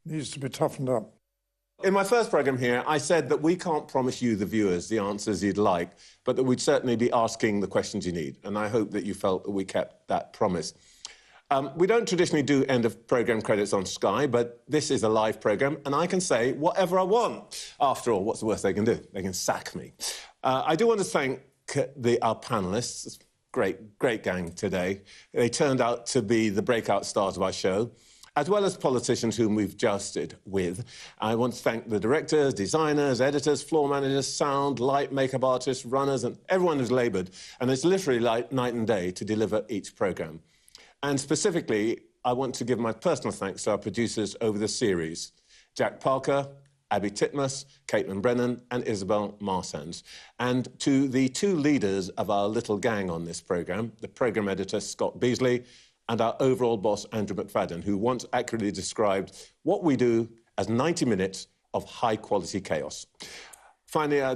needs to be toughened up. In my first programme here, I said that we can't promise you, the viewers, the answers you'd like, but that we'd certainly be asking the questions you need, and I hope that you felt that we kept that promise. We don't traditionally do end-of-programme credits on Sky, but this is a live programme, and I can say whatever I want. After all, what's the worst they can do? They can sack me. I do want to thank our panellists. Great gang today. They turned out to be the breakout stars of our show, as well as politicians whom we've jousted with. I want to thank the directors, designers, editors, floor managers, sound, light, makeup artists, runners, and everyone who's laboured. And it's literally like night and day to deliver each programme. And specifically, I want to give my personal thanks to our producers over the series, Jack Parker, Abby Titmus, Caitlin Brennan and Isabel Marsans, and to the two leaders of our little gang on this programme, the programme editor Scott Beasley and our overall boss Andrew McFadden, who once accurately described what we do as 90 minutes of high-quality chaos. Finally, I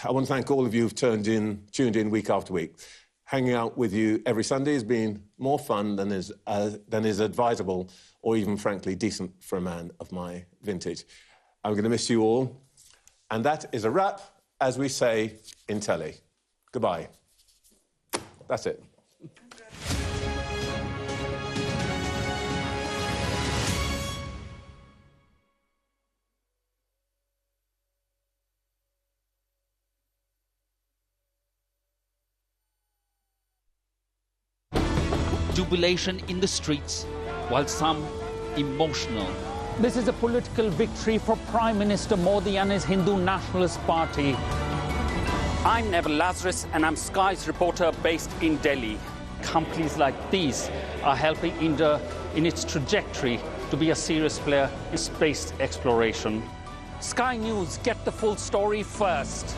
want to thank all of you who've tuned in week after week. Hanging out with you every Sunday has been more fun than is advisable or even, frankly, decent for a man of my vintage. I'm going to miss you all. And that is a wrap, as we say in telly. Goodbye. That's it. Jubilation in the streets, while some emotional. This is a political victory for Prime Minister Modi and his Hindu Nationalist Party. I'm Neville Lazarus and I'm Sky's reporter based in Delhi. Companies like these are helping India in its trajectory to be a serious player in space exploration. Sky News, get the full story first.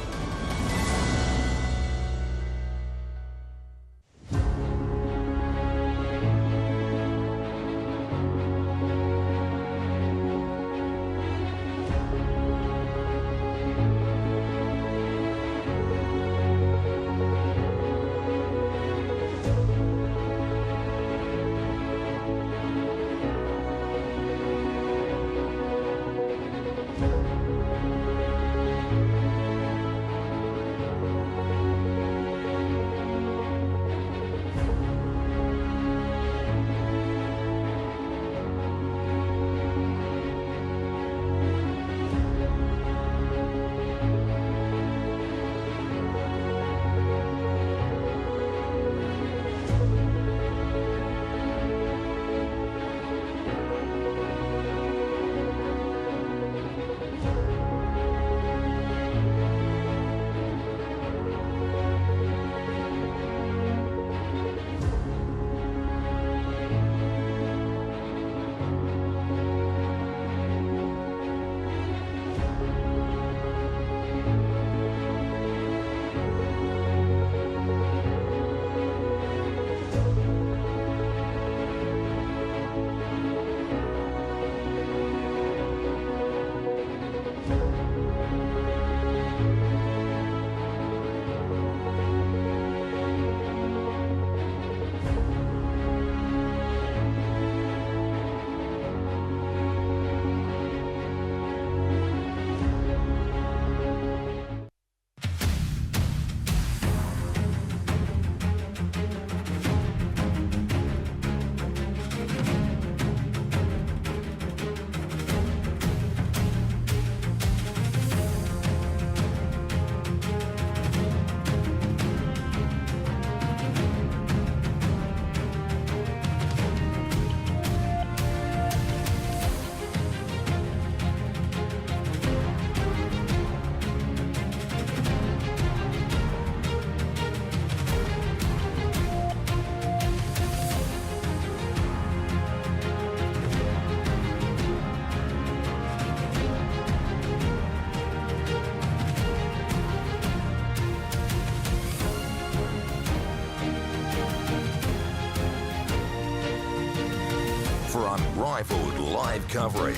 For unrivaled live coverage,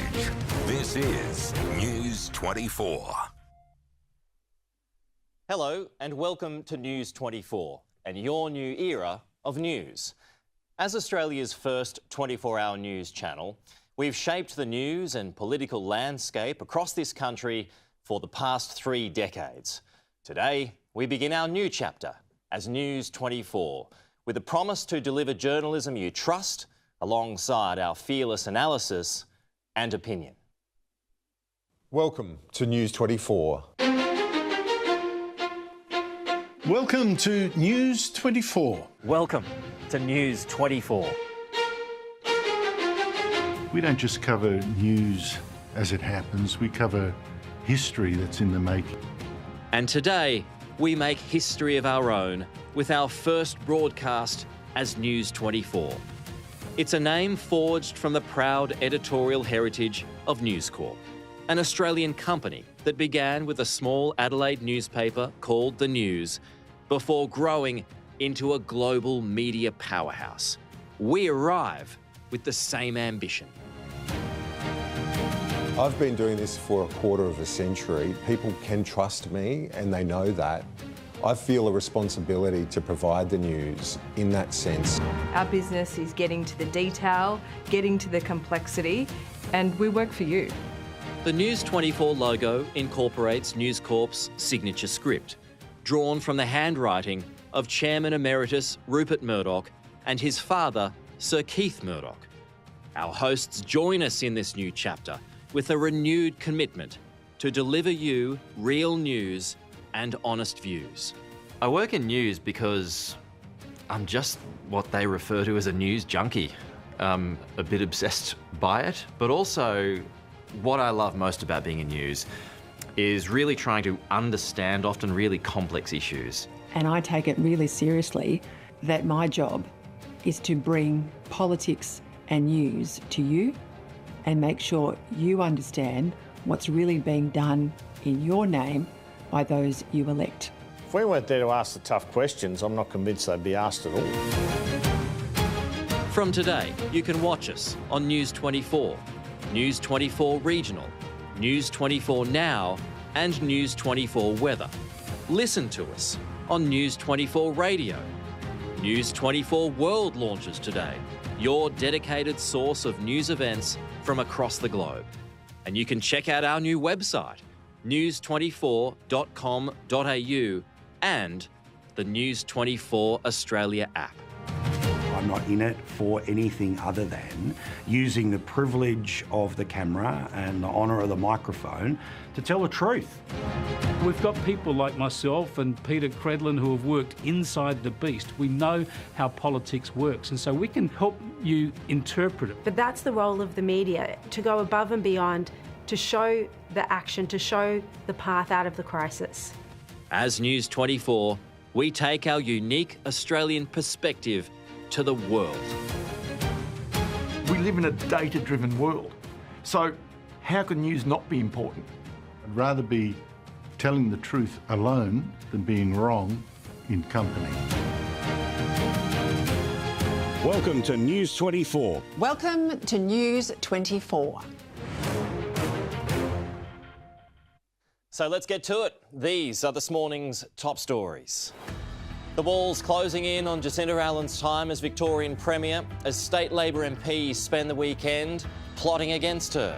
this is News24. Hello and welcome to News24 and your new era of news. As Australia's first 24-hour news channel, We've shaped the news and political landscape across this country for the past 3 decades. Today, we begin our new chapter as News24 with a promise to deliver journalism you trust alongside our fearless analysis and opinion. Welcome to News24. Welcome to News24. Welcome to News24. We don't just cover news as it happens, we cover history that's in the making. And today, we make history of our own with our first broadcast as News24. It's a name forged from the proud editorial heritage of News Corp, an Australian company that began with a small Adelaide newspaper called The News before growing into a global media powerhouse. We arrive with the same ambition. I've been doing this for a quarter of a century. People can trust me and they know that. I feel a responsibility to provide the news in that sense. Our business is getting to the detail, getting to the complexity, and we work for you. The News24 logo incorporates News Corp's signature script, drawn from the handwriting of Chairman Emeritus Rupert Murdoch and his father, Sir Keith Murdoch. Our hosts join us in this new chapter with a renewed commitment to deliver you real news and honest views. I work in news because I'm just what they refer to as a news junkie. I'm a bit obsessed by it, but also what I love most about being in news is really trying to understand often really complex issues. And I take it really seriously that my job is to bring politics and news to you and make sure you understand what's really being done in your name by those you elect. If we weren't there to ask the tough questions, I'm not convinced they'd be asked at all. From today, you can watch us on News24, News24 Regional, News24 Now and News24 Weather. Listen to us on News24 Radio. News24 World launches today, your dedicated source of news events from across the globe. And you can check out our new website, news24.com.au and the News24 Australia app. I'm not in it for anything other than using the privilege of the camera and the honour of the microphone to tell the truth. We've got people like myself and Peter Credlin who have worked inside the beast. We know how politics works, and so we can help you interpret it. But that's the role of the media, to go above and beyond, to show the action, to show the path out of the crisis. As News24, we take our unique Australian perspective to the world. We live in a data-driven world, so how can news not be important? I'd rather be telling the truth alone than being wrong in company. Welcome to News24. Welcome to News24. So let's get to it. These are this morning's top stories. The wall's closing in on Jacinda Ardern's time as Victorian Premier as state Labor MPs spend the weekend plotting against her.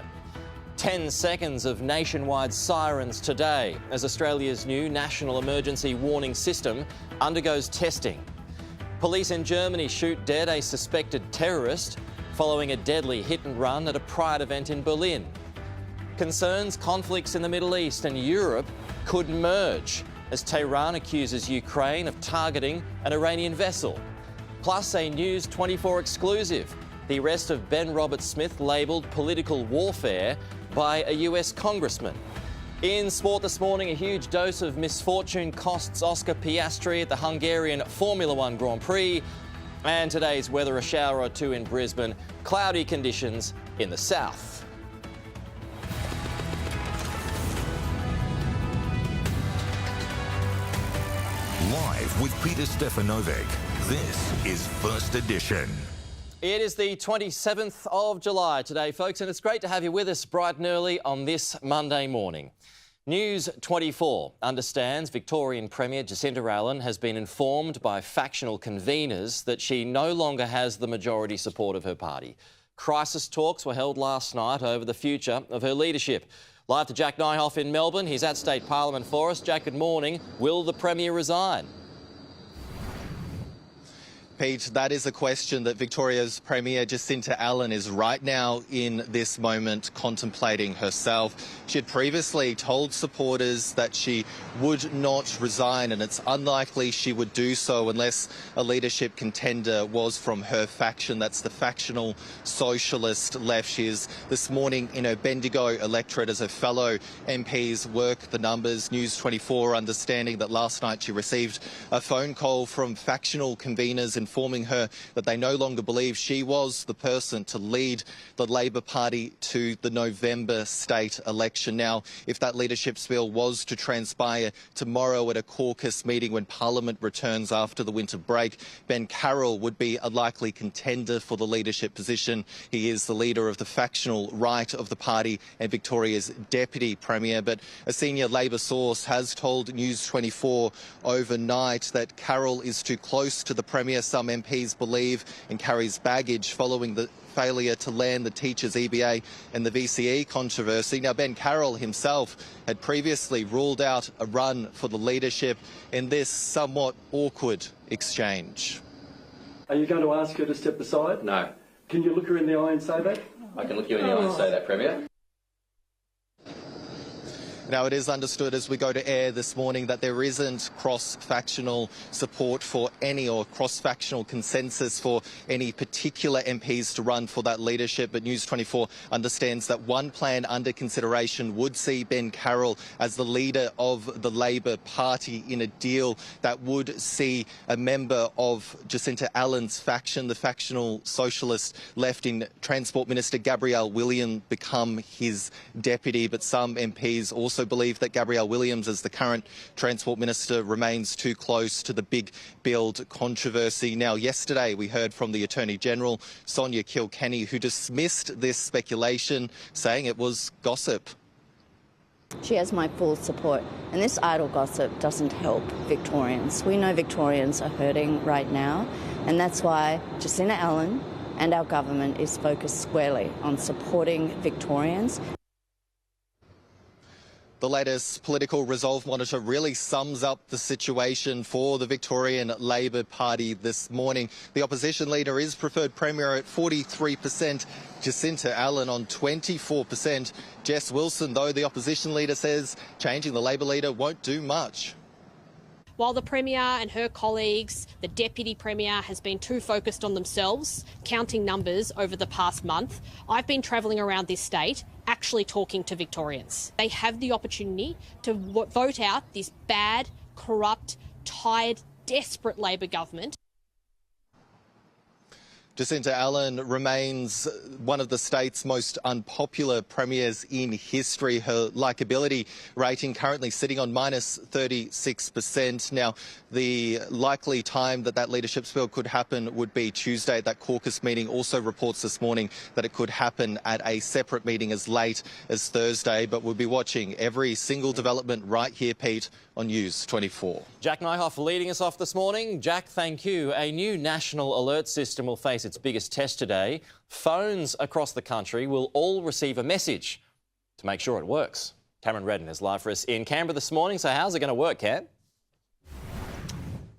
10 seconds of nationwide sirens today as Australia's new national emergency warning system undergoes testing. Police in Germany shoot dead a suspected terrorist following a deadly hit and run at a Pride event in Berlin. Concerns conflicts in the Middle East and Europe could merge as Tehran accuses Ukraine of targeting an Iranian vessel. Plus a News24 exclusive, the arrest of Ben Roberts-Smith labelled political warfare by a US congressman. In sport this morning, a huge dose of misfortune costs Oscar Piastri at the Hungarian Formula One Grand Prix. And today's weather, a shower or two in Brisbane, cloudy conditions in the south. Live with Peter Stefanovic, this is First Edition. It is the 27th of July today, folks, and it's great to have you with us bright and early on this Monday morning. News24 understands Victorian Premier Jacinda Ardern has been informed by factional conveners that she no longer has the majority support of her party, Crisis talks were held last night over the future of her leadership. Live to Jack Nyhoff in Melbourne. He's at State Parliament for us. Jack, good morning. Will the Premier resign? Pete, that is a question that Victoria's Premier Jacinta Allen is right now in this moment contemplating herself. She had previously told supporters that she would not resign, and it's unlikely she would do so unless a leadership contender was from her faction. That's the factional socialist left. She is this morning in her Bendigo electorate as her fellow MPs work the numbers. News24 understanding that last night she received a phone call from factional conveners informing her that they no longer believe she was the person to lead the Labor Party to the November state election. Now, if that leadership spill was to transpire tomorrow at a caucus meeting when Parliament returns after the winter break, Ben Carroll would be a likely contender for the leadership position. He is the leader of the factional right of the party and Victoria's Deputy Premier. But a senior Labor source has told News24 overnight that Carroll is too close to the Premier, some MPs believe, and carries baggage following the failure to land the teachers' EBA and the VCE controversy. Now, Ben Carroll himself had previously ruled out a run for the leadership in this somewhat awkward exchange. Are you going to ask her to step aside? No. Can you look her in the eye and say that? I can look you in the eye and say that, Premier. Now, it is understood as we go to air this morning that there isn't cross-factional support for any, or cross-factional consensus for any particular MPs to run for that leadership. But News24 understands that one plan under consideration would see Ben Carroll as the leader of the Labor Party in a deal that would see a member of Jacinta Allen's faction, the factional socialist left in Transport Minister Gabrielle Williams, become his deputy. But some MPs also believe that Gabrielle Williams, as the current Transport Minister, remains too close to the big build controversy. Now, yesterday we heard from the Attorney General, Sonia Kilkenny, who dismissed this speculation, saying it was gossip. She has my full support, and this idle gossip doesn't help Victorians. We know Victorians are hurting right now, and that's why Jacinta Allen and our government is focused squarely on supporting Victorians. The latest political resolve monitor really sums up the situation for the Victorian Labor Party this morning. The opposition leader is preferred Premier at 43%, Jacinta Allen on 24%. Jess Wilson, though, the opposition leader, says changing the Labor leader won't do much. While the Premier and her colleagues, the Deputy Premier, has been too focused on themselves, counting numbers over the past month, I've been travelling around this state actually talking to Victorians. They have the opportunity to vote out this bad, corrupt, tired, desperate Labor government. Jacinta Allen remains one of the state's most unpopular premiers in history. Her likeability rating currently sitting on minus 36%. Now, the likely time that leadership spill could happen would be Tuesday at that caucus meeting. Also reports this morning that it could happen at a separate meeting as late as Thursday. But we'll be watching every single development right here, Pete, on News24. Jack Nyhoff leading us off this morning. Jack, thank you. A new national alert system will face its biggest test today. Phones across the country will all receive a message to make sure it works. Cameron Redden is live for us in Canberra this morning. So how's it going to work, Cam?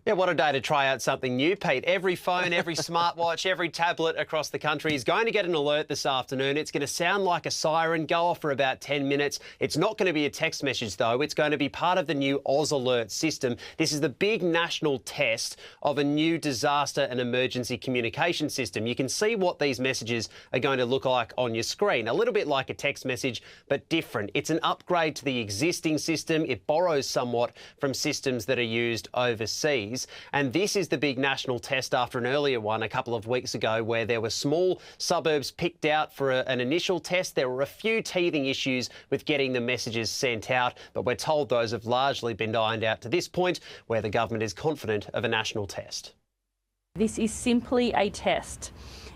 Yeah, what a day to try out something new, Pete. Every phone, every smartwatch, every tablet across the country is going to get an alert this afternoon. It's going to sound like a siren, go off for about 10 minutes. It's not going to be a text message, though. It's going to be part of the new Oz Alert system. This is the big national test of a new disaster and emergency communication system. You can see what these messages are going to look like on your screen. A little bit like a text message, but different. It's an upgrade to the existing system. It borrows somewhat from systems that are used overseas. And this is the big national test after an earlier one a couple of weeks ago where there were small suburbs picked out for an initial test. There were a few teething issues with getting the messages sent out, but we're told those have largely been ironed out to this point where the government is confident of a national test. This is simply a test.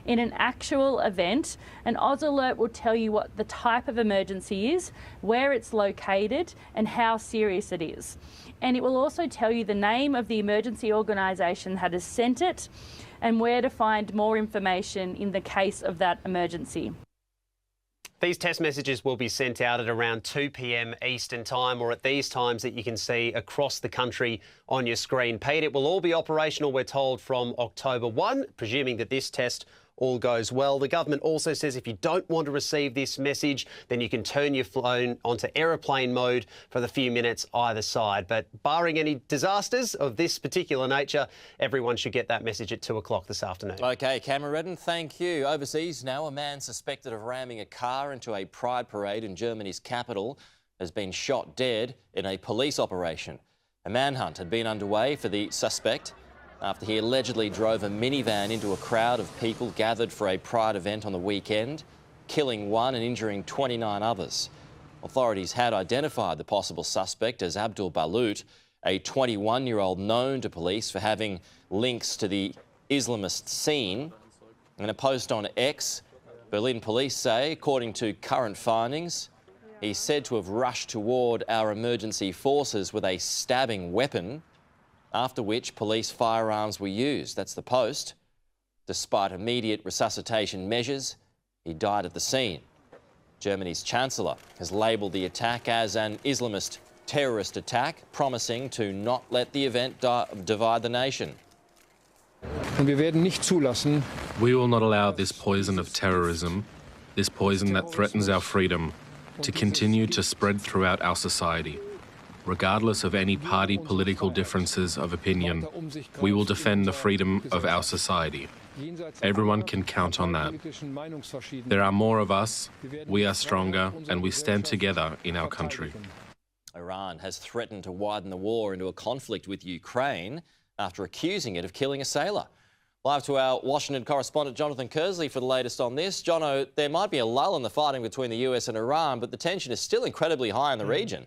In an actual event, an Oz alert will tell you what the type of emergency is, where it's located, and how serious it is. And it will also tell you the name of the emergency organisation that has sent it and where to find more information in the case of that emergency. These test messages will be sent out at around 2 p.m. Eastern Time, or at these times that you can see across the country on your screen. Pete, it will all be operational, we're told, from October 1, presuming that this test all goes well. The government also says if you don't want to receive this message, then you can turn your phone onto aeroplane mode for the few minutes either side. But barring any disasters of this particular nature, everyone should get that message at 2 o'clock this afternoon. OK, Cameron Redden, thank you. Overseas now, a man suspected of ramming a car into a pride parade in Germany's capital has been shot dead in a police operation. A manhunt had been underway for the suspect after he allegedly drove a minivan into a crowd of people gathered for a pride event on the weekend, killing one and injuring 29 others. Authorities had identified the possible suspect as Abdul Balut, a 21-year-old known to police for having links to the Islamist scene. In a post on X, Berlin police say, according to current findings, he's said to have rushed toward our emergency forces with a stabbing weapon, after which police firearms were used. That's the post. Despite immediate resuscitation measures, he died at the scene. Germany's Chancellor has labelled the attack as an Islamist terrorist attack, promising to not let the event divide the nation. We will not allow this poison of terrorism, this poison that threatens our freedom, to continue to spread throughout our society. Regardless of any party political differences of opinion, we will defend the freedom of our society. Everyone can count on that. There are more of us, we are stronger, and we stand together in our country. Iran has threatened to widen the war into a conflict with Ukraine after accusing it of killing a sailor. Live to our Washington correspondent Jonathan Kersley for the latest on this. Jono, there might be a lull in the fighting between the US and Iran, but the tension is still incredibly high in the region.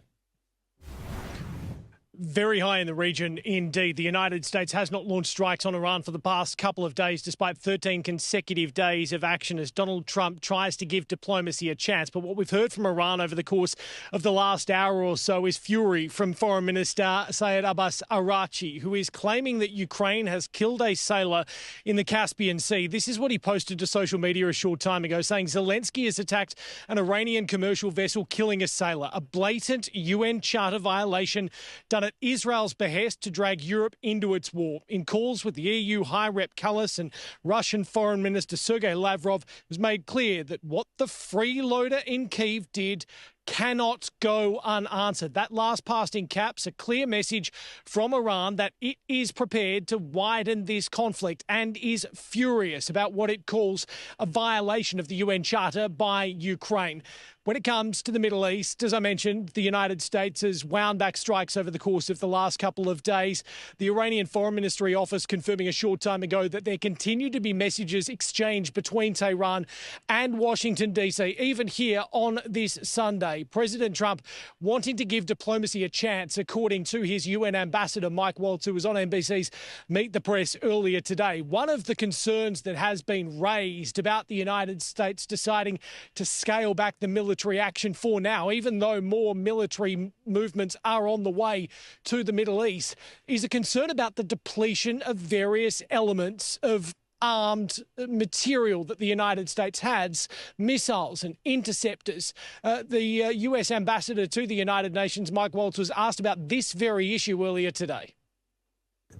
Very high in the region indeed. The United States has not launched strikes on Iran for the past couple of days, despite 13 consecutive days of action as Donald Trump tries to give diplomacy a chance. But what we've heard from Iran over the course of the last hour or so is fury from Foreign Minister Sayed Abbas Araghchi, who is claiming that Ukraine has killed a sailor in the Caspian Sea. This is what he posted to social media a short time ago, saying Zelensky has attacked an Iranian commercial vessel, killing a sailor. A blatant UN Charter violation done at Israel's behest to drag Europe into its war. In calls with the EU High Rep Kallas and Russian Foreign Minister Sergei Lavrov, it was made clear that what the freeloader in Kyiv did cannot go unanswered. That last past in caps, a clear message from Iran that it is prepared to widen this conflict and is furious about what it calls a violation of the UN Charter by Ukraine. When it comes to the Middle East, as I mentioned, the United States has wound back strikes over the course of the last couple of days. The Iranian Foreign Ministry office confirming a short time ago that there continue to be messages exchanged between Tehran and Washington, D.C., even here on this Sunday. President Trump wanting to give diplomacy a chance, according to his UN ambassador, Mike Waltz, who was on NBC's Meet the Press earlier today. One of the concerns that has been raised about the United States deciding to scale back the military action for now, even though more military movements are on the way to the Middle East, is a concern about the depletion of various elements of armed material that the United States has, missiles and interceptors. The US ambassador to the United Nations, Mike Waltz, was asked about this very issue earlier today.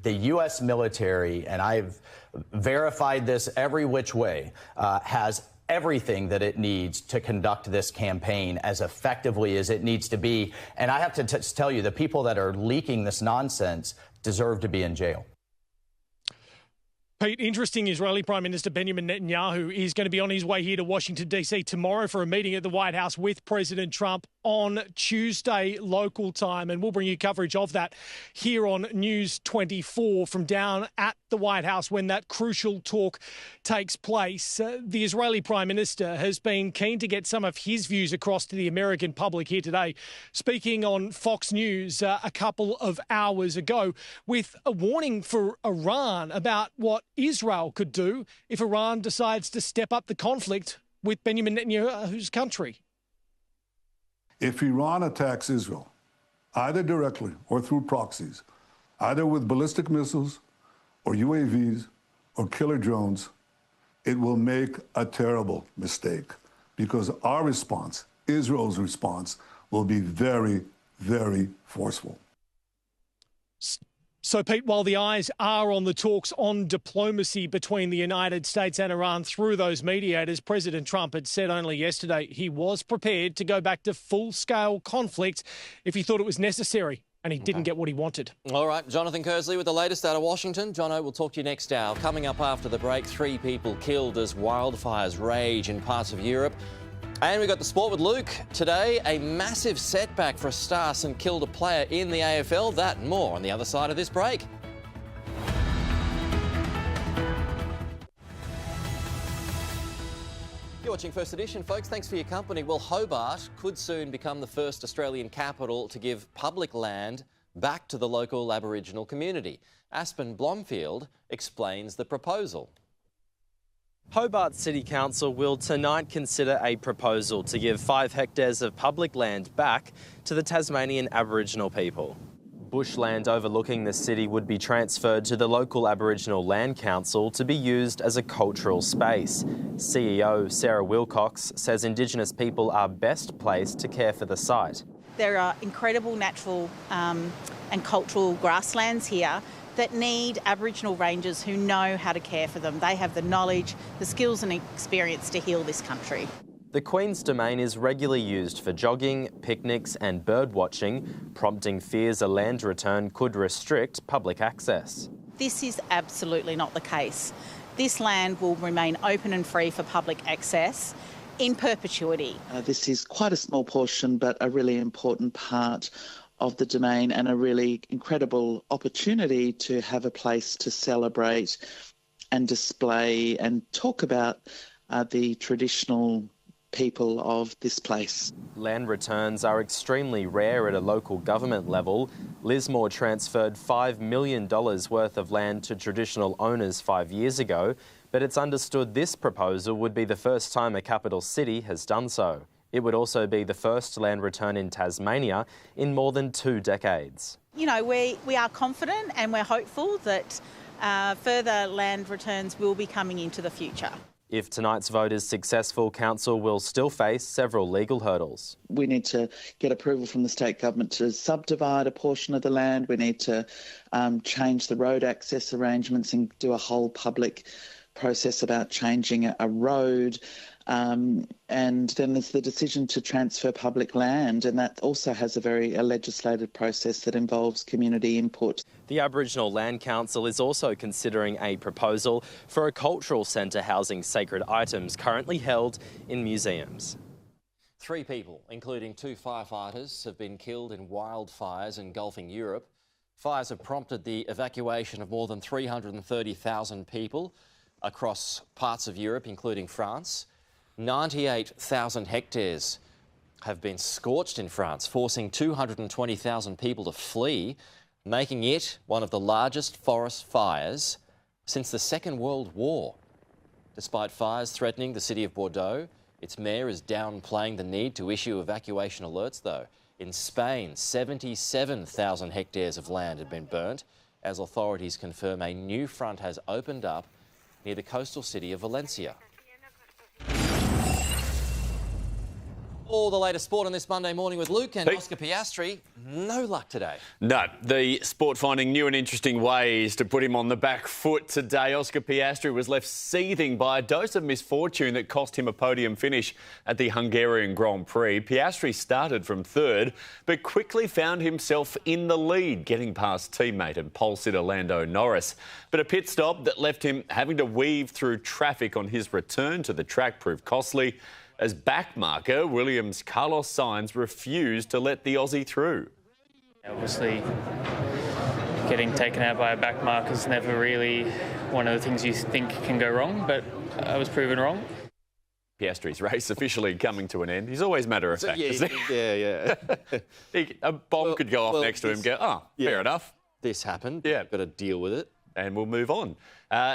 The U.S. military, and I've verified this every which way, has everything that it needs to conduct this campaign as effectively as it needs to be. And I have to tell you, the people that are leaking this nonsense deserve to be in jail. Pete, interesting, Israeli Prime Minister Benjamin Netanyahu is going to be on his way here to Washington, D.C. tomorrow for a meeting at the White House with President Trump. on Tuesday local time, and we'll bring you coverage of that here on News 24 from down at the White House when that crucial talk takes place. The Israeli Prime Minister has been keen to get some of his views across to the American public here today, speaking on Fox News a couple of hours ago with a warning for Iran about what Israel could do if Iran decides to step up the conflict with Benjamin Netanyahu's country. If Iran attacks Israel, either directly or through proxies, either with ballistic missiles or UAVs or killer drones, it will make a terrible mistake because our response, Israel's response, will be very, very forceful. So, Pete, while the eyes are on the talks on diplomacy between the United States and Iran through those mediators, President Trump had said only yesterday he was prepared to go back to full-scale conflict if he thought it was necessary, and he didn't get what he wanted. All right, Jonathan Kersley with the latest out of Washington. Jono, we'll talk to you next hour. Coming up after the break, 3 people killed as wildfires rage in parts of Europe. And we got the sport with Luke. Today, a massive setback for a star St Kilda player in the AFL. That and more on the other side of this break. You're watching First Edition, folks. Thanks for your company. Well, Hobart could soon become the first Australian capital to give public land back to the local Aboriginal community. Aspen Blomfield explains the proposal. Hobart City Council will tonight consider a proposal to give 5 hectares of public land back to the Tasmanian Aboriginal people. Bushland overlooking the city would be transferred to the local Aboriginal Land Council to be used as a cultural space. CEO Sarah Wilcox says Indigenous people are best placed to care for the site. There are incredible natural and cultural grasslands here that need Aboriginal rangers who know how to care for them. They have the knowledge, the skills and experience to heal this country. The Queen's Domain is regularly used for jogging, picnics and bird watching, prompting fears a land return could restrict public access. This is absolutely not the case. This land will remain open and free for public access in perpetuity. This is quite a small portion, but a really important part of the domain and a really incredible opportunity to have a place to celebrate and display and talk about the traditional people of this place. Land returns are extremely rare at a local government level. Lismore transferred $5 million worth of land to traditional owners 5 years ago, but it's understood this proposal would be the first time a capital city has done so. It would also be the first land return in Tasmania in more than 2 decades. You know, we are confident and we're hopeful that further land returns will be coming into the future. If tonight's vote is successful, Council will still face several legal hurdles. We need to get approval from the state government to subdivide a portion of the land. We need to change the road access arrangements and do a whole public process about changing a road. And then there's the decision to transfer public land, and that also has a legislated process that involves community input. The Aboriginal Land Council is also considering a proposal for a cultural centre housing sacred items currently held in museums. 3 people, including 2 firefighters, have been killed in wildfires engulfing Europe. Fires have prompted the evacuation of more than 330,000 people across parts of Europe, including France. 98,000 hectares have been scorched in France, forcing 220,000 people to flee, making it one of the largest forest fires since the Second World War. Despite fires threatening the city of Bordeaux, its mayor is downplaying the need to issue evacuation alerts, though. In Spain, 77,000 hectares of land had been burnt, as authorities confirm a new front has opened up near the coastal city of Valencia. All the latest sport on this Monday morning with Luke and Oscar Piastri. No luck today. No, the sport finding new and interesting ways to put him on the back foot today. Oscar Piastri was left seething by a dose of misfortune that cost him a podium finish at the Hungarian Grand Prix. Piastri started from 3rd, but quickly found himself in the lead, getting past teammate and pole sitter Lando Norris. But a pit stop that left him having to weave through traffic on his return to the track proved costly. as backmarker, Williams' Carlos Sainz refused to let the Aussie through. Obviously, getting taken out by a backmarker is never really one of the things you think can go wrong, but I was proven wrong. Piastri's race officially coming to an end. He's always matter of fact, isn't he? Yeah. A bomb could go off next to him and go, fair enough. This happened. Yeah. Got to deal with it. And we'll move on.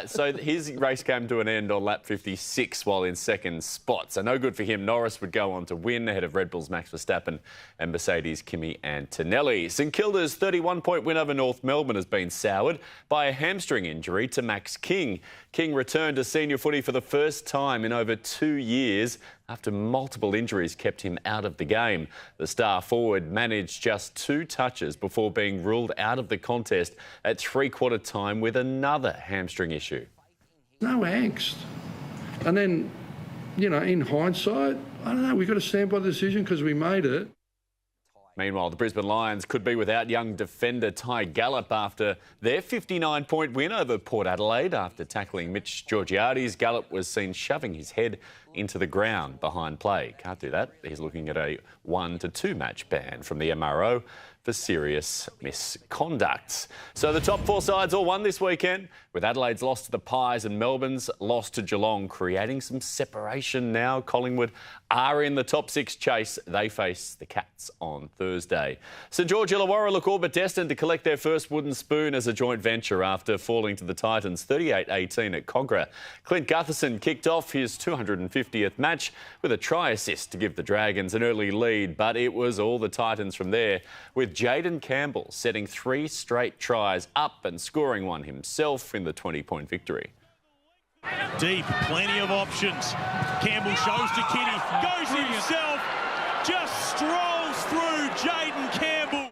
So his race came to an end on lap 56 while in second spot. So no good for him. Norris would go on to win ahead of Red Bull's Max Verstappen and Mercedes' Kimi Antonelli. St Kilda's 31-point win over North Melbourne has been soured by a hamstring injury to Max King. King returned to senior footy for the first time in over 2 years after multiple injuries kept him out of the game. The star forward managed just 2 touches before being ruled out of the contest at three-quarter time with another hamstring issue. No angst. And then, in hindsight, I don't know, we've got to stand by the decision because we made it. Meanwhile, the Brisbane Lions could be without young defender Ty Gallup after their 59-point win over Port Adelaide. After tackling Mitch Georgiades, Gallup was seen shoving his head into the ground behind play. Can't do that. He's looking at a 1 to 2 match ban from the MRO for serious misconduct. So the top 4 sides all won this weekend, with Adelaide's loss to the Pies and Melbourne's loss to Geelong, creating some separation now. Collingwood are in the top 6 chase. They face the Cats on Thursday. St George Illawarra look all but destined to collect their first wooden spoon as a joint venture after falling to the Titans 38-18 at Cogra. Clint Gutherson kicked off his 250th match with a try assist to give the Dragons an early lead, but it was all the Titans from there, with Jaden Campbell setting 3 straight tries up and scoring one himself in the 20-point victory. Deep, plenty of options. Campbell shows to Kitty, goes himself, just strolls through Jaden Campbell.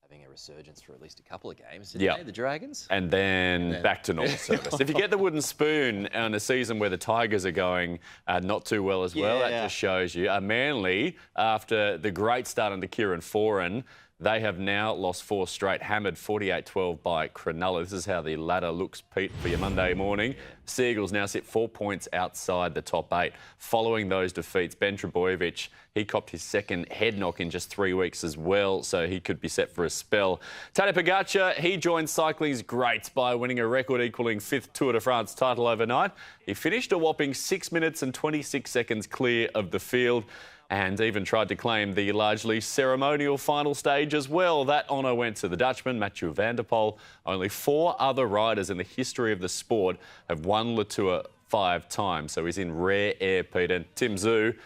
Having a resurgence for at least a couple of games today, the Dragons. And then back to normal service. If you get the wooden spoon on a season where the Tigers are going not too well as well, that just shows you. Manly, after the great start under Kieran Foran, they have now lost 4 straight, hammered 48-12 by Cronulla. This is how the ladder looks, Pete, for your Monday morning. Seagulls now sit 4 points outside the top 8. Following those defeats, Ben Trebojevic, he copped his second head knock in just 3 weeks as well, so he could be set for a spell. Tadej Pogacar, he joined cycling's greats by winning a record-equalling 5th Tour de France title overnight. He finished a whopping 6 minutes and 26 seconds clear of the field, and even tried to claim the largely ceremonial final stage as well. That honour went to the Dutchman, Mathieu van der Poel. Only 4 other riders in the history of the sport have won Le Tour 5 times, so he's in rare air, Peter. Tim Zhu,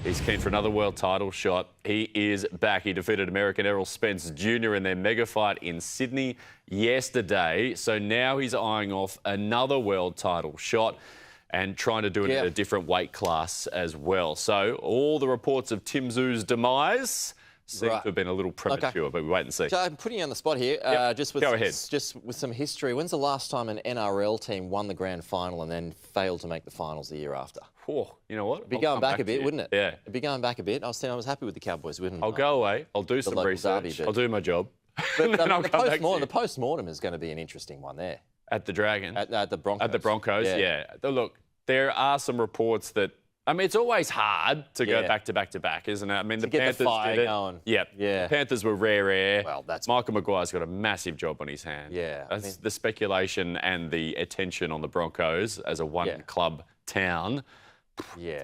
he's keen for another world title shot. He is back. He defeated American Errol Spence Jr. in their mega fight in Sydney yesterday, so now he's eyeing off another world title shot and trying to do it in a different weight class as well. So all the reports of Tim Zhu's demise seem to have been a little premature, but we wait and see. So I'm putting you on the spot here. Just with some history. When's the last time an NRL team won the grand final and then failed to make the finals the year after? Oh, you know what? It'd be going back a bit, wouldn't it? Yeah. It'd be going back a bit. I was happy with the Cowboys winning. I'll go away. I'll do some research. I'll do my job. But the post-mortem is going to be an interesting one there. At the Dragon? At the Broncos. At the Broncos, yeah. Look, there are some reports that, I mean, it's always hard to go back to back to back, isn't it? I mean, the Panthers did it. Going. Yeah. The Panthers were rare air. Well, that's Michael Maguire's got a massive job on his hands. Yeah. That's the speculation and the attention on the Broncos as a one-club town.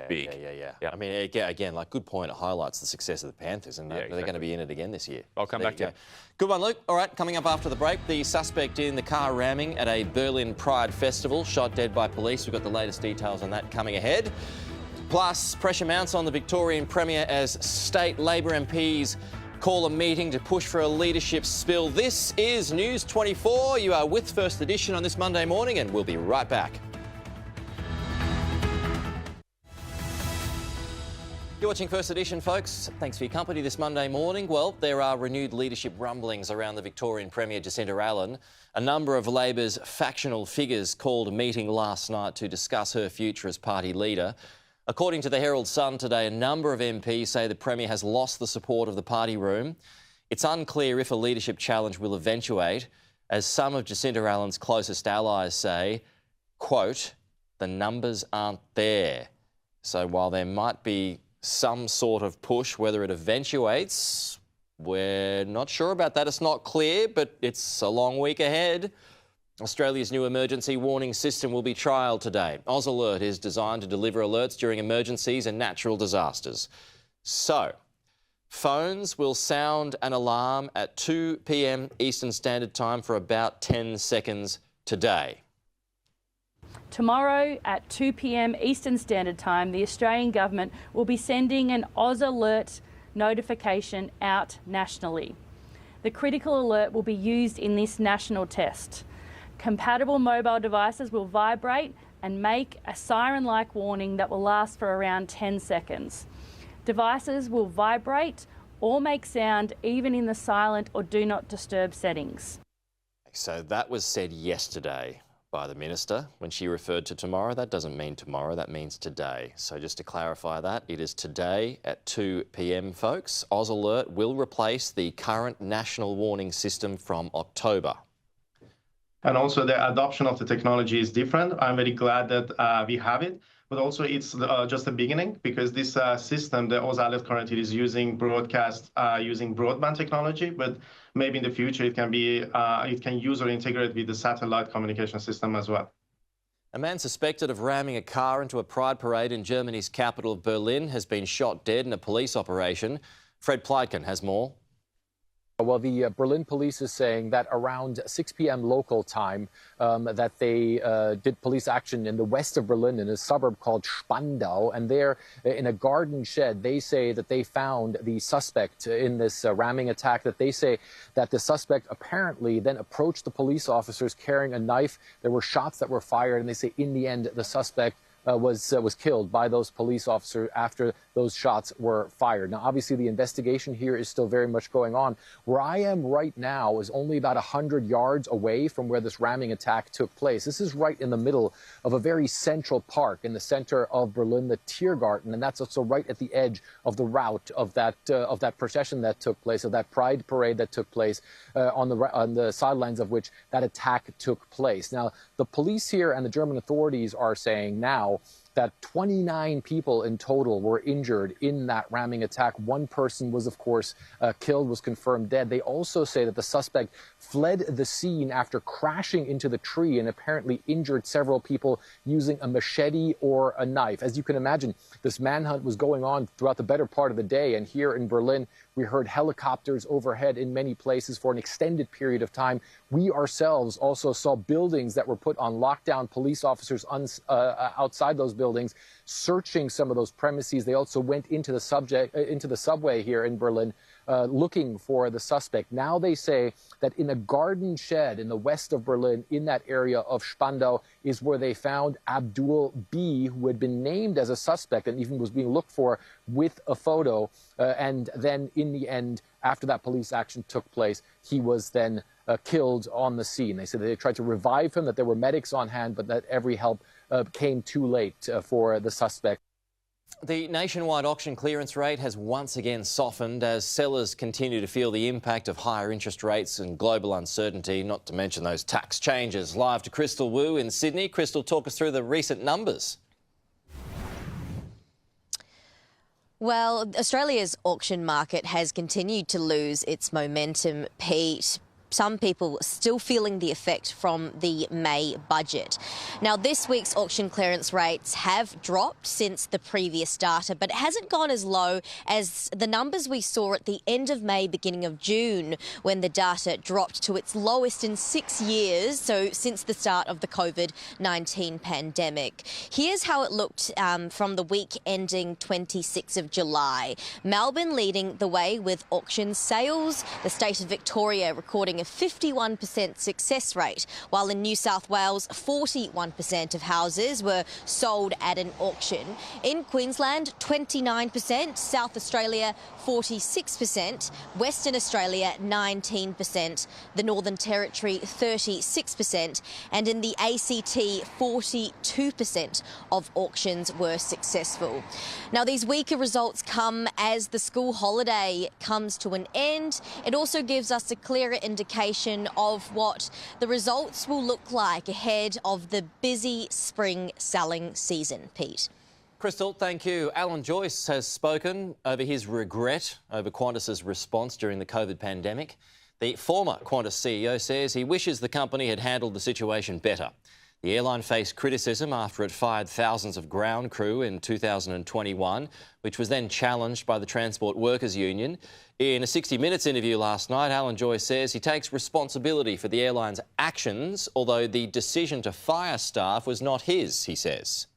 Big. Yeah. I mean, again, like, good point. It highlights the success of the Panthers, and they're going to be in it again this year. I'll come back to you. Good one, Luke. All right, coming up after the break, the suspect in the car ramming at a Berlin Pride festival, shot dead by police. We've got the latest details on that coming ahead. Plus, pressure mounts on the Victorian Premier as state Labor MPs call a meeting to push for a leadership spill. This is News24. You are with First Edition on this Monday morning, and we'll be right back. You're watching First Edition, folks. Thanks for your company this Monday morning. Well, there are renewed leadership rumblings around the Victorian Premier, Jacinta Allen. A number of Labor's factional figures called a meeting last night to discuss her future as party leader. According to the Herald Sun today, a number of MPs say the Premier has lost the support of the party room. It's unclear if a leadership challenge will eventuate, as some of Jacinta Allen's closest allies say, quote, the numbers aren't there. So while there might be some sort of push, whether it eventuates, we're not sure about that. It's not clear, but it's a long week ahead. Australia's new emergency warning system will be trialled today. Oz Alert is designed to deliver alerts during emergencies and natural disasters. So, phones will sound an alarm at 2 p.m. Eastern Standard Time for about 10 seconds today. Tomorrow at 2 p.m. Eastern Standard Time, the Australian Government will be sending an Oz Alert notification out nationally. The critical alert will be used in this national test. Compatible mobile devices will vibrate and make a siren-like warning that will last for around 10 seconds. Devices will vibrate or make sound even in the silent or do not disturb settings. So that was said yesterday by the Minister when she referred to tomorrow. That doesn't mean tomorrow, that means today. So just to clarify that, it is today at 2 p.m, folks. Oz Alert will replace the current national warning system from October. And also the adoption of the technology is different. I'm very glad that we have it, but also it's just the beginning, because this system, the Oz Alert currently is using using broadband technology, but maybe in the future it can use or integrate with the satellite communication system as well. A man suspected of ramming a car into a pride parade in Germany's capital of Berlin has been shot dead in a police operation. Fred Pleitgen has more. Well, the Berlin police is saying that around 6 p.m. local time that they did police action in the west of Berlin in a suburb called Spandau. And there in a garden shed, they say that they found the suspect in this ramming attack, that they say that the suspect apparently then approached the police officers carrying a knife. There were shots that were fired, and they say in the end the suspect was killed by those police officers after those shots were fired. Now, obviously, the investigation here is still very much going on. Where I am right now is only about 100 yards away from where this ramming attack took place. This is right in the middle of a very central park in the center of Berlin, the Tiergarten, and that's also right at the edge of the route of that procession that took place, of that pride parade that took place, on the sidelines of which that attack took place. Now, the police here and the German authorities are saying now that 29 people in total were injured in that ramming attack. One person was, of course, killed, was confirmed dead. They also say that the suspect fled the scene after crashing into the tree and apparently injured several people using a machete or a knife. As you can imagine, this manhunt was going on throughout the better part of the day. And here in Berlin, we heard helicopters overhead in many places for an extended period of time. We ourselves also saw buildings that were put on lockdown, police officers outside those buildings searching some of those premises. They also went into the subway here in Berlin looking for the suspect. Now they say that in a garden shed in the west of Berlin, in that area of Spandau, is where they found Abdul B., who had been named as a suspect and even was being looked for with a photo. And then in the end, after that police action took place, he was then killed on the scene. They said that they tried to revive him, that there were medics on hand, but that every help came too late for the suspect. The nationwide auction clearance rate has once again softened as sellers continue to feel the impact of higher interest rates and global uncertainty, not to mention those tax changes. Live to Crystal Wu in Sydney. Crystal, talk us through the recent numbers. Well, Australia's auction market has continued to lose its momentum, Pete. Some people still feeling the effect from the May budget. Now, this week's auction clearance rates have dropped since the previous data, but it hasn't gone as low as the numbers we saw at the end of May, beginning of June, when the data dropped to its lowest in 6 years, so since the start of the COVID-19 pandemic. Here's how it looked from the week ending 26th of July. Melbourne leading the way with auction sales, the state of Victoria recording a 51% success rate, while in New South Wales, 41% of houses were sold at an auction. In Queensland, 29%, South Australia, 46%, Western Australia, 19%, the Northern Territory, 36%, and in the ACT, 42% of auctions were successful. Now, these weaker results come as the school holiday comes to an end. It also gives us a clearer indication of what the results will look like ahead of the busy spring selling season, Pete. Crystal, thank you. Alan Joyce has spoken over his regret over Qantas's response during the COVID pandemic. The former Qantas CEO says he wishes the company had handled the situation better. The airline faced criticism after it fired thousands of ground crew in 2021, which was then challenged by the Transport Workers Union. In a 60 Minutes interview last night, Alan Joyce says he takes responsibility for the airline's actions, although the decision to fire staff was not his, he says.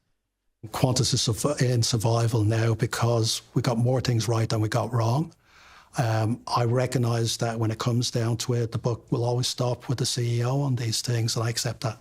Qantas is in survival now because we got more things right than we got wrong. I recognise that when it comes down to it, the buck will always stop with the CEO on these things, and I accept that.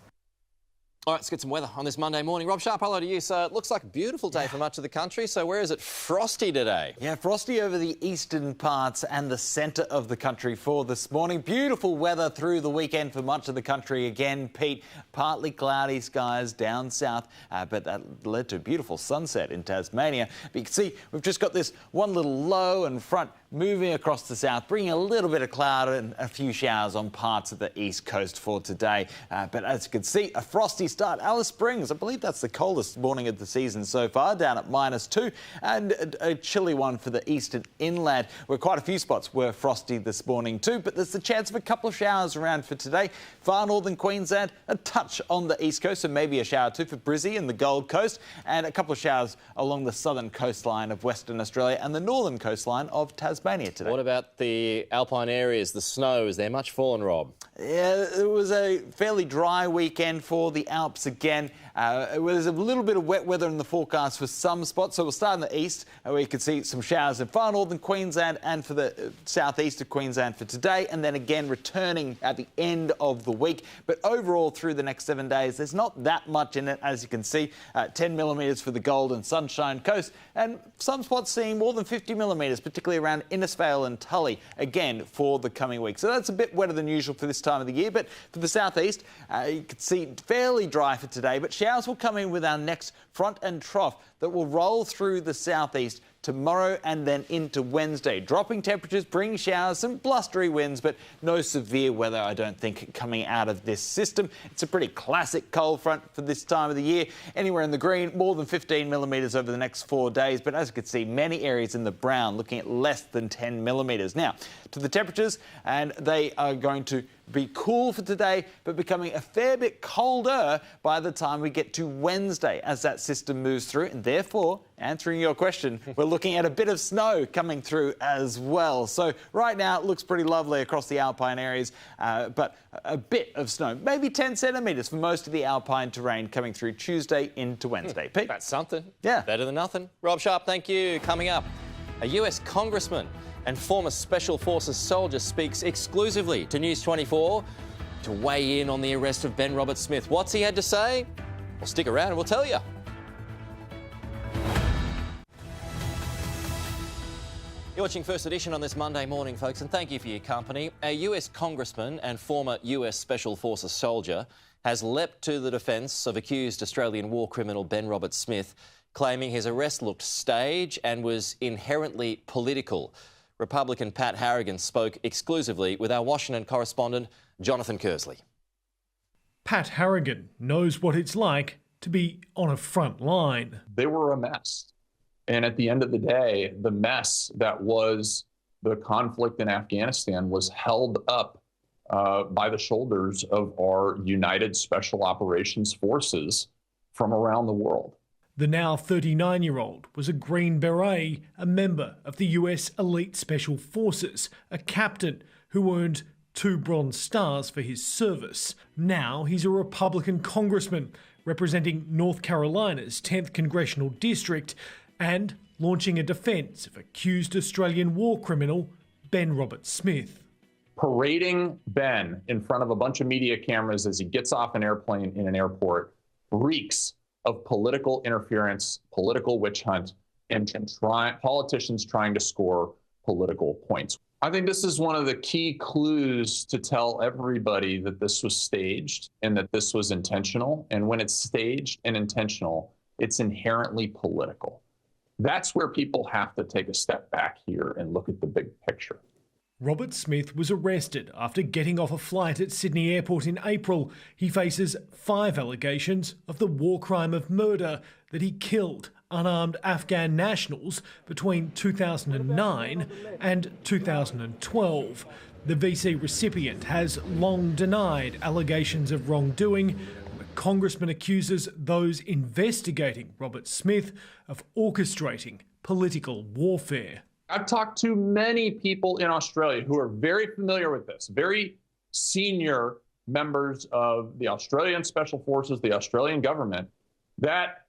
All right, let's get some weather on this Monday morning. Rob Sharp, hello to you. So it looks like a beautiful day for much of the country. So where is it frosty today? Yeah, frosty over the eastern parts and the centre of the country for this morning. Beautiful weather through the weekend for much of the country again, Pete. Partly cloudy skies down south, but that led to a beautiful sunset in Tasmania. But you can see we've just got this one little low and front moving across the south, bringing a little bit of cloud and a few showers on parts of the east coast for today. But as you can see, a frosty start. Alice Springs, I believe that's the coldest morning of the season so far, down at -2, and a chilly one for the eastern inland, where quite a few spots were frosty this morning too. But there's the chance of a couple of showers around for today. Far northern Queensland, a touch on the east coast, and maybe a shower too for Brizzy and the Gold Coast, and a couple of showers along the southern coastline of Western Australia and the northern coastline of Tasmania today. What about the alpine areas, the snow? Is there much fallen, Rob? Yeah, it was a fairly dry weekend for the Alps again. It was a little bit of wet weather in the forecast for some spots. So we'll start in the east, where you can see some showers in far northern Queensland and for the southeast of Queensland for today, and then again returning at the end of the week. But overall, through the next 7 days, there's not that much in it, as you can see. 10 millimetres for the Gold and Sunshine Coast, and some spots seeing more than 50 millimetres, particularly around Innisfail and Tully, again for the coming week. So that's a bit wetter than usual for this time of the year. But for the southeast, you can see fairly dry for today, but showers will come in with our next front and trough that will roll through the southeast tomorrow and then into Wednesday. Dropping temperatures, bring showers, some blustery winds, but no severe weather, I don't think, coming out of this system. It's a pretty classic cold front for this time of the year. Anywhere in the green, more than 15 millimetres over the next 4 days, but as you can see, many areas in the brown looking at less than 10 millimetres. Now, to the temperatures, and they are going to be cool for today, but becoming a fair bit colder by the time we get to Wednesday as that system moves through. And therefore, answering your question, we're looking at a bit of snow coming through as well. So right now it looks pretty lovely across the alpine areas, but a bit of snow, maybe 10 centimetres for most of the alpine terrain coming through Tuesday into Wednesday. Pete? That's something. Yeah. Better than nothing. Rob Sharp, thank you. Coming up, a US congressman and former Special Forces soldier speaks exclusively to News24 to weigh in on the arrest of Ben Roberts-Smith. What's he had to say? Well, stick around and we'll tell you. You're watching First Edition on this Monday morning, folks, and thank you for your company. A US congressman and former US Special Forces soldier has leapt to the defence of accused Australian war criminal Ben Roberts-Smith, claiming his arrest looked staged and was inherently political. Republican Pat Harrigan spoke exclusively with our Washington correspondent, Jonathan Kersley. Pat Harrigan knows what it's like to be on a front line. They were a mess. And at the end of the day, the mess that was the conflict in Afghanistan was held up by the shoulders of our United Special Operations Forces from around the world. The now 39-year-old was a Green Beret, a member of the US Elite Special Forces, a captain who earned 2 Bronze Stars for his service. Now he's a Republican congressman representing North Carolina's 10th Congressional District and launching a defence of accused Australian war criminal Ben Roberts-Smith. Parading Ben in front of a bunch of media cameras as he gets off an airplane in an airport reeks of political interference, political witch hunt, and politicians trying to score political points. I think this is one of the key clues to tell everybody that this was staged and that this was intentional. And when it's staged and intentional, it's inherently political. That's where people have to take a step back here and look at the big picture. Roberts-Smith was arrested after getting off a flight at Sydney Airport in April. He faces 5 allegations of the war crime of murder, that he killed unarmed Afghan nationals between 2009 and 2012. The VC recipient has long denied allegations of wrongdoing. The congressman accuses those investigating Robert Smith of orchestrating political warfare. I've talked to many people in Australia who are very familiar with this, very senior members of the Australian Special Forces, the Australian government, that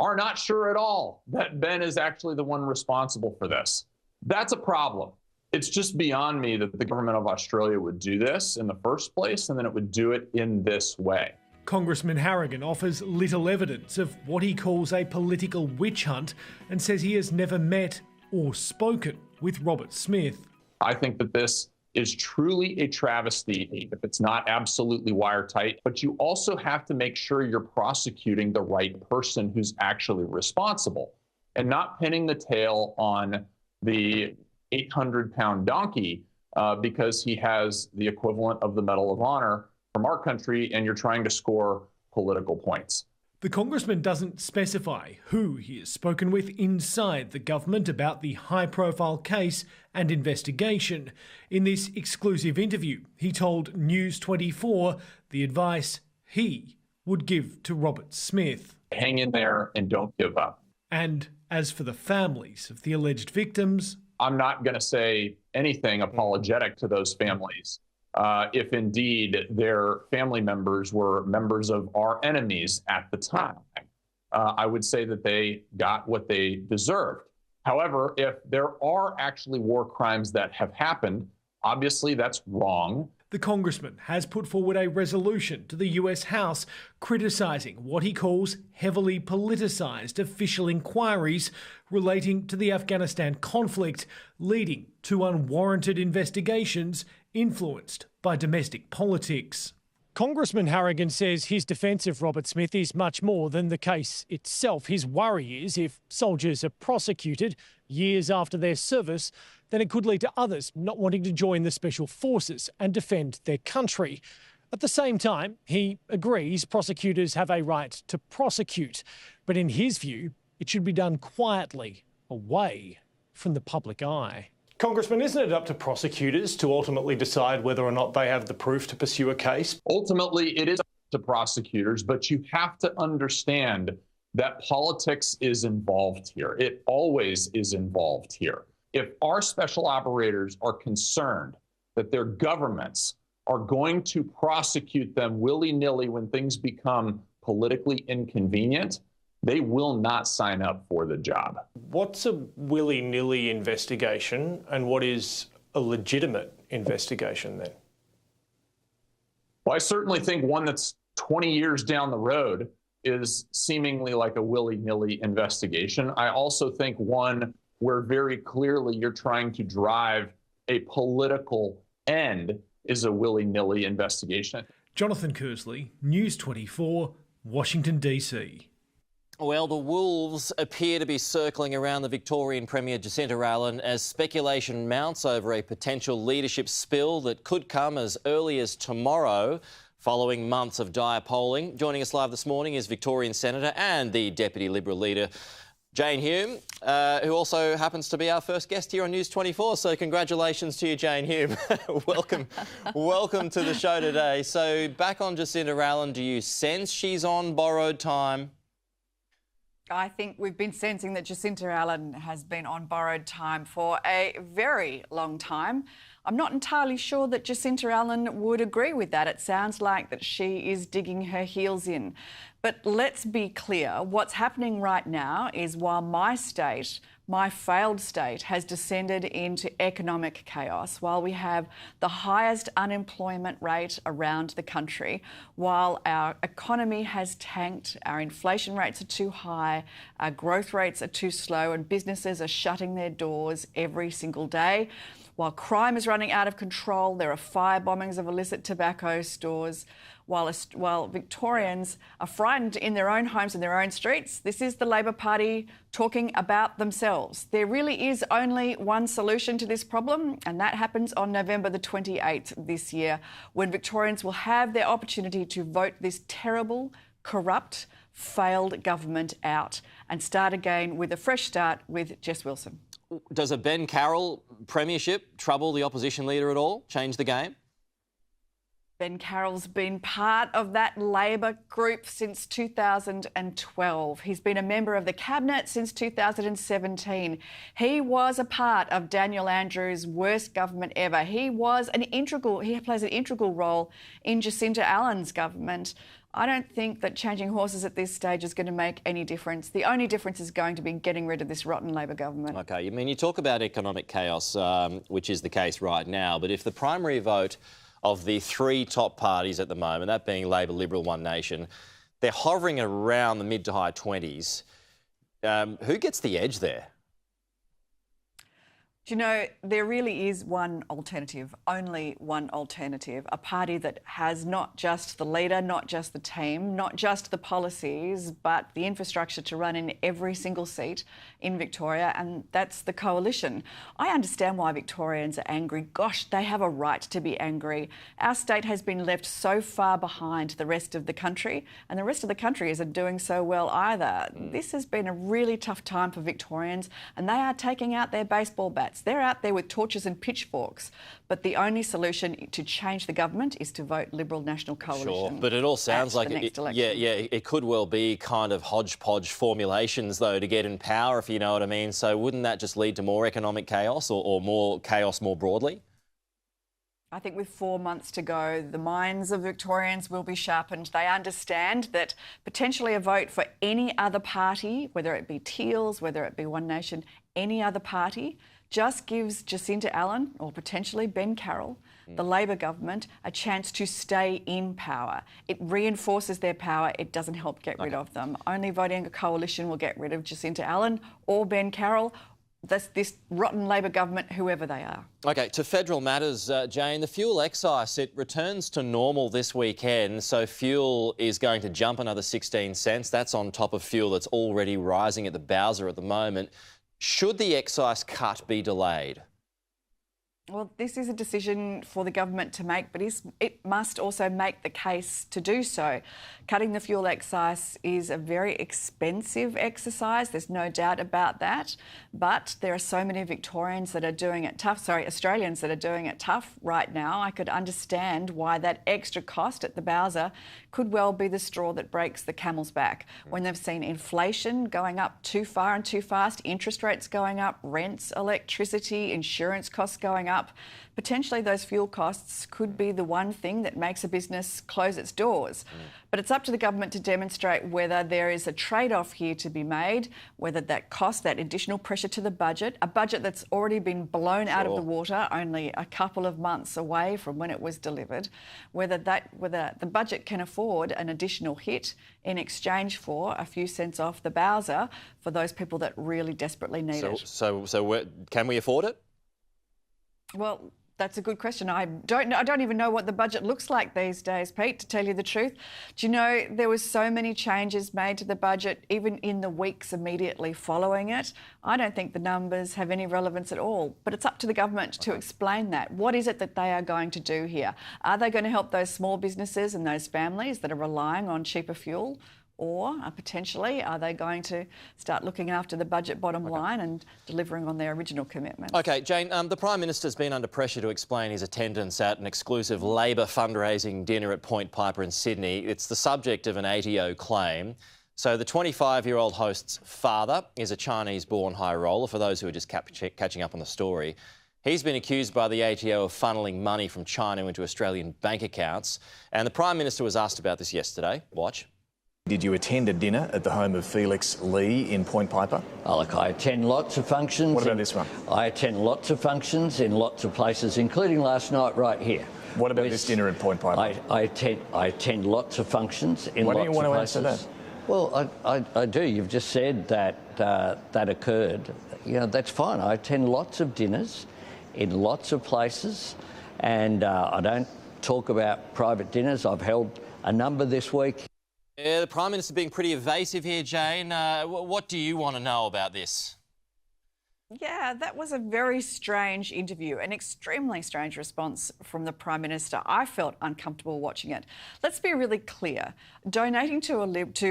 are not sure at all that Ben is actually the one responsible for this. That's a problem. It's just beyond me that the government of Australia would do this in the first place, and then it would do it in this way. Congressman Harrigan offers little evidence of what he calls a political witch hunt and says he has never met or spoken with Robert Smith. I think that this is truly a travesty if it's not absolutely watertight, but you also have to make sure you're prosecuting the right person who's actually responsible and not pinning the tail on the 800-pound donkey because he has the equivalent of the Medal of Honor from our country and you're trying to score political points. The congressman doesn't specify who he has spoken with inside the government about the high-profile case and investigation. In this exclusive interview, he told News24 the advice he would give to Robert Smith. Hang in there and don't give up. And as for the families of the alleged victims, I'm not going to say anything apologetic to those families. If indeed their family members were members of our enemies at the time, I would say that they got what they deserved. However, if there are actually war crimes that have happened, obviously that's wrong. The congressman has put forward a resolution to the US House criticising what he calls heavily politicised official inquiries relating to the Afghanistan conflict, leading to unwarranted investigations influenced by domestic politics. Congressman Harrigan says his defence of Robert Smith is much more than the case itself. His worry is if soldiers are prosecuted years after their service, then it could lead to others not wanting to join the Special Forces and defend their country. At the same time, he agrees prosecutors have a right to prosecute, but in his view, it should be done quietly, away from the public eye. Congressman, isn't it up to prosecutors to ultimately decide whether or not they have the proof to pursue a case? Ultimately, it is up to prosecutors, but you have to understand that politics is involved here. It always is involved here. If our special operators are concerned that their governments are going to prosecute them willy-nilly when things become politically inconvenient, they will not sign up for the job. What's a willy-nilly investigation and what is a legitimate investigation then? Well, I certainly think one that's 20 years down the road is seemingly like a willy-nilly investigation. I also think one where very clearly you're trying to drive a political end is a willy-nilly investigation. Jonathan Kersley, News24, Washington, D.C. Well, the Wolves appear to be circling around the Victorian Premier Jacinta Allen as speculation mounts over a potential leadership spill that could come as early as tomorrow, following months of dire polling. Joining us live this morning is Victorian Senator and the Deputy Liberal Leader, Jane Hume, who also happens to be our first guest here on News24. So congratulations to you, Jane Hume. welcome to the show today. So back on Jacinta Allen, do you sense she's on borrowed time? I think we've been sensing that Jacinta Allen has been on borrowed time for a very long time. I'm not entirely sure that Jacinta Allen would agree with that. It sounds like that she is digging her heels in. But let's be clear, what's happening right now is while my state, my failed state, has descended into economic chaos, while we have the highest unemployment rate around the country, while our economy has tanked, our inflation rates are too high, our growth rates are too slow, and businesses are shutting their doors every single day, while crime is running out of control, there are fire bombings of illicit tobacco stores, while Victorians are frightened in their own homes and their own streets, this is the Labor Party talking about themselves. There really is only one solution to this problem, and that happens on November the 28th this year, when Victorians will have their opportunity to vote this terrible, corrupt, failed government out. and start again with a fresh start with Jess Wilson. Does a Ben Carroll premiership trouble the opposition leader at all? Change the game? Ben Carroll's been part of that Labor group since 2012. He's been a member of the cabinet since 2017. He was a part of Daniel Andrews' worst government ever. He plays an integral role in Jacinta Allen's government. I don't think that changing horses at this stage is going to make any difference. The only difference is going to be getting rid of this rotten Labor government. OK, I mean, you talk about economic chaos, which is the case right now, but if the primary vote of the three top parties at the moment, that being Labor, Liberal, One Nation, they're hovering around the mid to high 20s. Who gets the edge there? Do you know, there really is one alternative, only one alternative, a party that has not just the leader, not just the team, not just the policies, but the infrastructure to run in every single seat in Victoria, and that's the Coalition. I understand why Victorians are angry. Gosh, they have a right to be angry. Our state has been left so far behind the rest of the country, and the rest of the country isn't doing so well either. This has been a really tough time for Victorians, and they are taking out their baseball bats. They're out there with torches and pitchforks. But the only solution to change the government is to vote Liberal National Coalition. Sure, but it all sounds like it could well be kind of hodgepodge formulations, though, to get in power, if you know what I mean. So wouldn't that just lead to more economic chaos or more chaos more broadly? I think with 4 months to go, the minds of Victorians will be sharpened. They understand that potentially a vote for any other party, whether it be Teals, whether it be One Nation, any other party, just gives Jacinta Allen or potentially Ben Carroll, the Labor government, a chance to stay in power. It reinforces their power. It doesn't help get rid of them. Only voting a coalition will get rid of Jacinta Allen or Ben Carroll. This rotten Labor government, whoever they are. OK, to federal matters, Jane, the fuel excise, it returns to normal this weekend, so fuel is going to jump another 16 cents. That's on top of fuel that's already rising at the bowser at the moment. Should the excise cut be delayed? Well, this is a decision for the government to make, but it must also make the case to do so. Cutting the fuel excise is a very expensive exercise, there's no doubt about that, but there are so many Victorians that are doing it tough, Australians that are doing it tough right now. I could understand why that extra cost at the bowser could well be the straw that breaks the camel's back. When they've seen inflation going up too far and too fast, interest rates going up, rents, electricity, insurance costs going up, potentially those fuel costs could be the one thing that makes a business close its doors. But it's up to the government to demonstrate whether there is a trade-off here to be made, whether that cost, that additional pressure to the budget, a budget that's already been blown out of the water only a couple of months away from when it was delivered, whether the budget can afford an additional hit in exchange for a few cents off the bowser for those people that really desperately need it. So can we afford it? Well, that's a good question. I don't even know what the budget looks like these days, Pete, to tell you the truth. Do you know there was so many changes made to the budget even in the weeks immediately following it? I don't think the numbers have any relevance at all, but it's up to the government to explain that. What is it that they are going to do here? Are they going to help those small businesses and those families that are relying on cheaper fuel? Or potentially, are they going to start looking after the budget bottom line and delivering on their original commitments? OK, Jane, the Prime Minister's been under pressure to explain his attendance at an exclusive Labor fundraising dinner at Point Piper in Sydney. It's the subject of an ATO claim. So the 25-year-old host's father is a Chinese-born high roller, for those who are just catching up on the story. He's been accused by the ATO of funneling money from China into Australian bank accounts. And the Prime Minister was asked about this yesterday. Watch. Did you attend a dinner at the home of Felix Lee in Point Piper? Oh, look, I attend lots of functions. What about this one? I attend lots of functions in lots of places, including last night right here. What about this dinner at Point Piper? I attend lots of functions in lots of places. Why don't you want to answer that? Well, I do. You've just said that that occurred. You know, that's fine. I attend lots of dinners in lots of places, and I don't talk about private dinners. I've held a number this week. Yeah, the Prime Minister being pretty evasive here, Jane. What do you want to know about this? Yeah, that was a very strange interview, an extremely strange response from the Prime Minister. I felt uncomfortable watching it. Let's be really clear. Donating to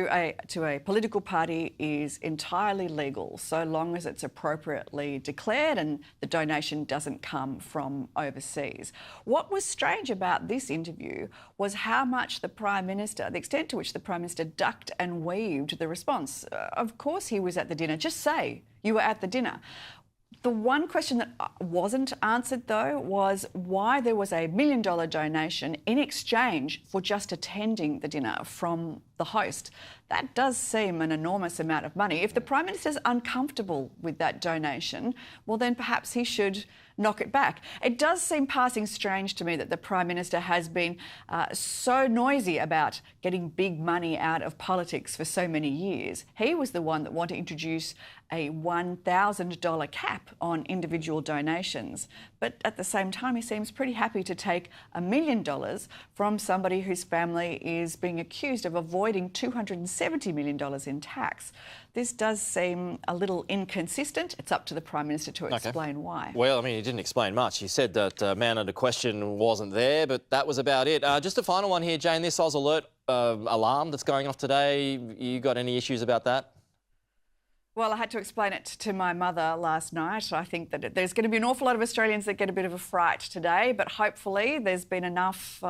a political party is entirely legal, so long as it's appropriately declared and the donation doesn't come from overseas. What was strange about this interview was how much the Prime Minister, the extent to which the Prime Minister ducked and weaved the response. Of course he was at the dinner. Just say you were at the dinner. The one question that wasn't answered, though, was why there was a $1 million donation in exchange for just attending the dinner from the host. That does seem an enormous amount of money. If the Prime Minister's uncomfortable with that donation, well, then perhaps he should knock it back. It does seem passing strange to me that the Prime Minister has been so noisy about getting big money out of politics for so many years. He was the one that wanted to introduce a $1,000 cap on individual donations. But at the same time, he seems pretty happy to take $1 million from somebody whose family is being accused of avoiding $270 million in tax. This does seem a little inconsistent. It's up to the Prime Minister to explain why. Well, I mean, he didn't explain much. He said that man under question wasn't there, but that was about it. Just a final one here, Jane. This Oz Alert alarm that's going off today, you got any issues about that? Well, I had to explain it to my mother last night. I think that there's going to be an awful lot of Australians that get a bit of a fright today, but hopefully there's been enough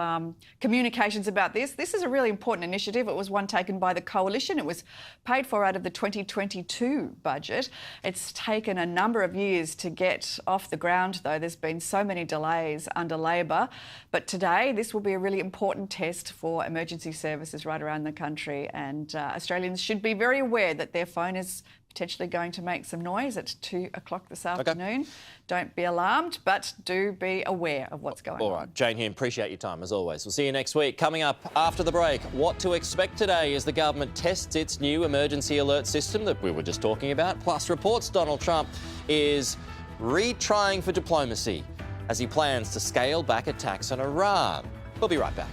communications about this. This is a really important initiative. It was one taken by the Coalition. It was paid for out of the 2022 budget. It's taken a number of years to get off the ground, though. There's been so many delays under Labor. But today, this will be a really important test for emergency services right around the country, and Australians should be very aware that their phone is potentially going to make some noise at 2 o'clock this afternoon. Don't be alarmed, but do be aware of what's going on. All right, Jane Hume, appreciate your time as always. We'll see you next week. Coming up after the break, what to expect today as the government tests its new emergency alert system that we were just talking about, plus reports Donald Trump is retrying for diplomacy as he plans to scale back attacks on Iran. We'll be right back.